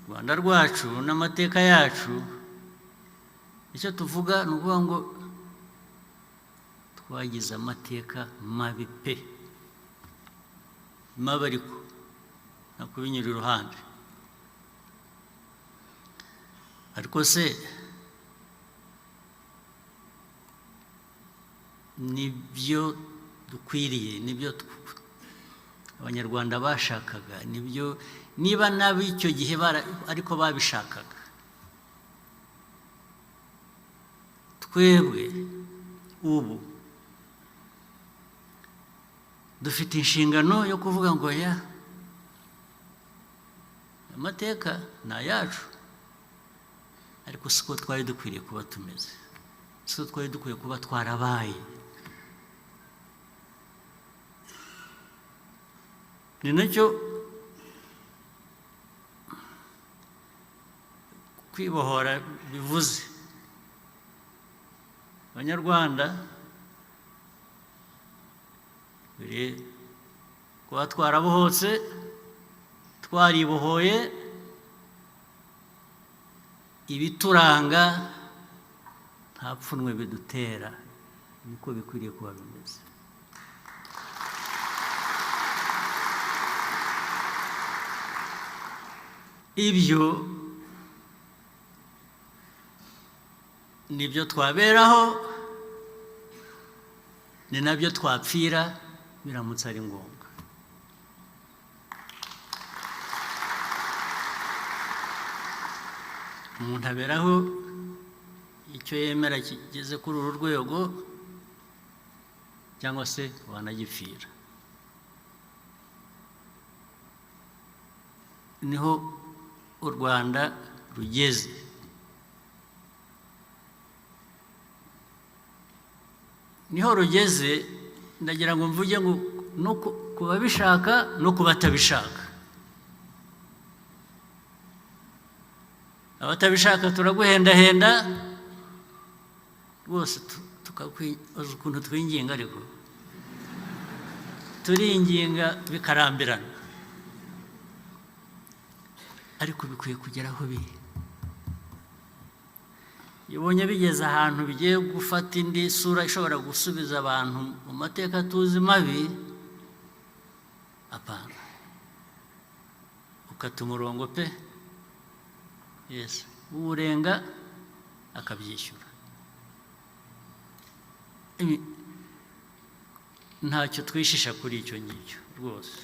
Rwanda rwacu n'amateka yacu, icyo tuvuga ni ukuvuga ngo twagize amateka mabi pe, mabi ariko nakubinyura iruhande. Ariko se nibyo dukwiriye, nibyo abanyarwanda bashakaga, nibyo niba n'ab'icyo gihe ariko babishakaga. Twebwe ubu dufite inshingano yo kuvuga ngo ya amateka ni ayacu, ariko siko twari dukwiriye kuba tumeze, siko twari dukwiye kuba twarabaye. Ni nacyo kwibohora bivuze. Abanyarwanda biri kuba twarabohotse, twaribohoye, ibituranga nta pfunwe bidutera, niko bikwiriye kuba bimeze. Ibyo nibyo twaberaho, ni nabyo twapfira biramutse ari ngombwa. Umuntu aberaho icyo yemera kigeze kuri uru rwego, cyangwa se wanagipfira. Niho u Rwanda rugeze. Niho rugeze, ndagira ngo mvuge ngo no ku babishaka no ku batabishaka. Abatabishaka turaguhendahenda rwose, tukakwibaza ukuntu twinginga, ariko turinginga bikarambirana, ariko bikwiye kugera aho biri. Iyo ubonye bigeze ahantu bigiye gufata indi sura ishobora gusubiza abantu mu mateka tuzi mabi, apana, ukata umurongo pe, yes, uwurenga akabyishyura. Ntacyo twishisha kuri icyo ngicyo rwose.